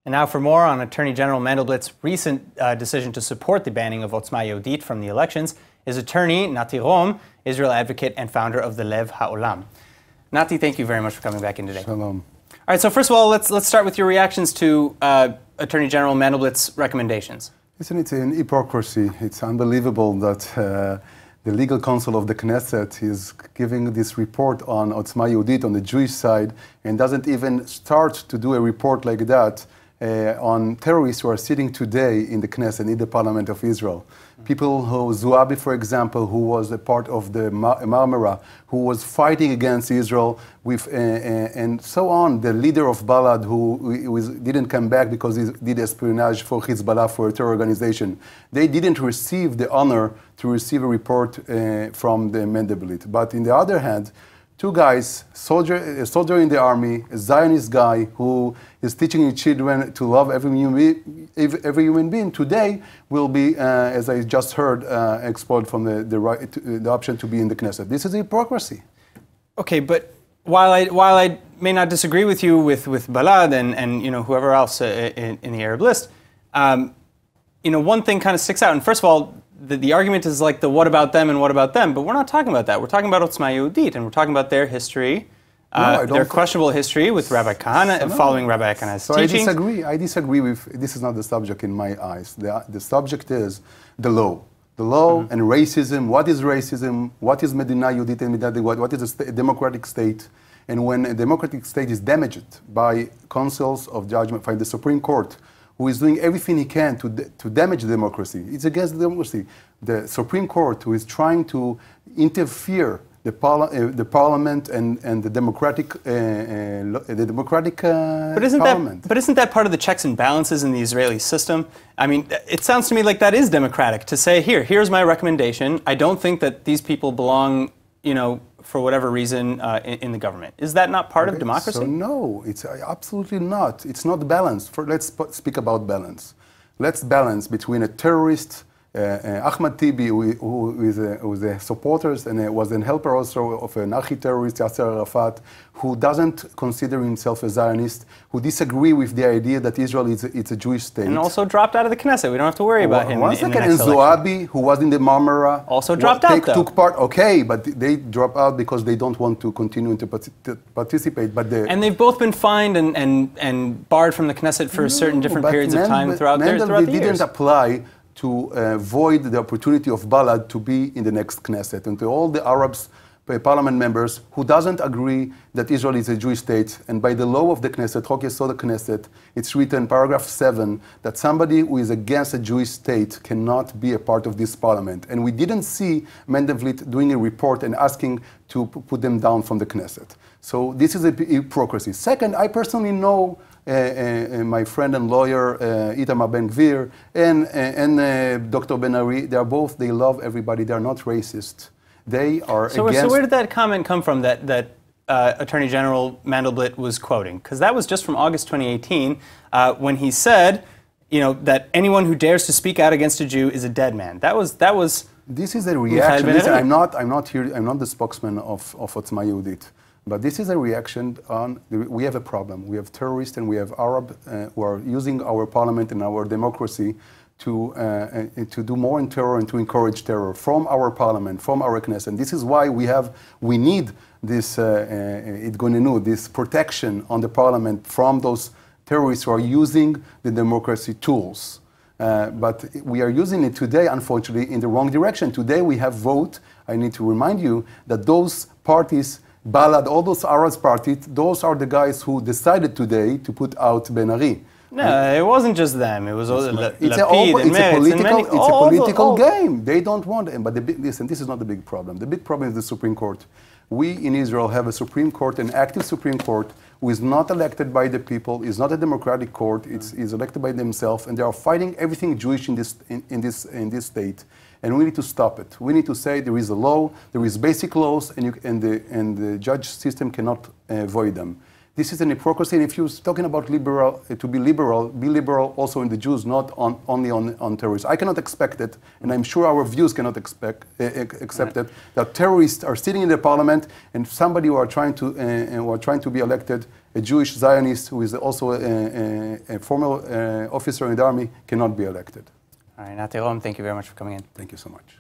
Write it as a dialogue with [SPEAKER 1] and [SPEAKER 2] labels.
[SPEAKER 1] And now for more on Attorney General Mandelblik's recent decision to support the banning of Otzma Yehudit from the elections is attorney Nati Rom, Israel advocate and founder of the Lev Haolam. Nati, thank you very much for coming back in today.
[SPEAKER 2] Shalom.
[SPEAKER 1] All right, so first of all, let's start with your reactions to Attorney General Mandelblik's recommendations.
[SPEAKER 2] Listen, it's an hypocrisy. It's unbelievable that the legal counsel of the Knesset is giving this report on Otzma Yehudit on the Jewish side and doesn't even start to do a report like that on terrorists who are sitting today in the Knesset, in the Parliament of Israel. People who, Zuabi, for example, who was a part of the Marmara, who was fighting against Israel, with, and so on. The leader of Balad, who didn't come back because he did espionage for Hezbollah, for a terror organization. They didn't receive the honor to receive a report from the Mandelblik. But on the other hand, two guys, a soldier in the army, a Zionist guy who is teaching his children to love every human being, today will be, as I just heard, expelled from the option to be in the Knesset. This is hypocrisy. Okay,
[SPEAKER 1] but while I may not disagree with you with Balad and whoever else in the Arab list, one thing kind of sticks out. And first of all, the argument is like the what about them and what about them, but we're not talking about that. We're talking about Otzma Yehudit, and we're talking about their history, their questionable history with Rabbi Kahana, following Rabbi Kahana's teachings.
[SPEAKER 2] I disagree with, this is not the subject in my eyes. The subject is the law. The law and racism. What is racism? What is Medina Yehudit and Medina, what is a democratic state? And when a democratic state is damaged by councils of judgment, by the Supreme Court, who is doing everything he can to damage democracy. It's against democracy. The Supreme Court, who is trying to interfere the parliament and the democratic parliament.
[SPEAKER 1] But isn't that part of the checks and balances in the Israeli system? I mean, it sounds to me like that is democratic, to say, here's my recommendation. I don't think that these people belong, for whatever reason, in the government. Is that not part of democracy?
[SPEAKER 2] So no, it's absolutely not. It's not balanced. Let's speak about balance. Let's balance between a terrorist, Ahmad Tibi, who is a supporter and was a helper also of an archi-terrorist, Yasser Arafat, who doesn't consider himself a Zionist, who disagree with the idea that Israel is a Jewish state.
[SPEAKER 1] And also dropped out of the Knesset. We don't have to worry about him.
[SPEAKER 2] One second, and Zoabi, who was in the Marmara,
[SPEAKER 1] also dropped out,
[SPEAKER 2] took part. Okay, but they drop out because they don't want to continue to participate.
[SPEAKER 1] And they've both been fined and barred from the Knesset for certain different periods of time throughout the years.
[SPEAKER 2] Didn't apply to avoid the opportunity of Balad to be in the next Knesset, and to all the Arabs parliament members who doesn't agree that Israel is a Jewish state. And by the law of the Knesset, Chok Yesod Knesset, it's written, paragraph 7, that somebody who is against a Jewish state cannot be a part of this parliament. And we didn't see Mandelblik doing a report and asking to put them down from the Knesset. So this is a hypocrisy. Second, I personally know my friend and lawyer Itamar Ben-Gvir and Dr. Ben-Ari. They love everybody. They are not racist. They are
[SPEAKER 1] against... So where did that comment come from that Attorney General Mandelblik was quoting? Because that was just from August 2018 when he said, that anyone who dares to speak out against a Jew is a dead man. That was.
[SPEAKER 2] This is a reaction. Listen, I'm not here. I'm not the spokesman of Otzma Yehudit. But this is a reaction on, we have a problem. We have terrorists and we have Arab who are using our parliament and our democracy to do more in terror and to encourage terror from our parliament, from our Knesset. And this is why we need this, this protection on the parliament from those terrorists who are using the democracy tools. But we are using it today, unfortunately, in the wrong direction. Today we have vote. I need to remind you that those parties, Balad, all those Arab parties, those are the guys who decided today to put out Ben-Ari.
[SPEAKER 1] No, it wasn't just them. It was
[SPEAKER 2] it's a political game. They don't want it. But listen, this is not the big problem. The big problem is the Supreme Court. We in Israel have a Supreme Court, an active Supreme Court, who is not elected by the people, is not a democratic court, is elected by themselves, and they are fighting everything Jewish in this state. And we need to stop it. We need to say there is a law, there is basic laws, and the judge system cannot avoid them. This is an hypocrisy, and if you're talking about liberal, to be liberal also in the Jews, not only on terrorists. I cannot expect it, and I'm sure our views cannot accept it, that terrorists are sitting in the parliament, and somebody who are trying to be elected, a Jewish Zionist who is also a former officer in the army, cannot be elected.
[SPEAKER 1] All right, Nati Rom, thank you very much for coming in.
[SPEAKER 2] Thank you so much.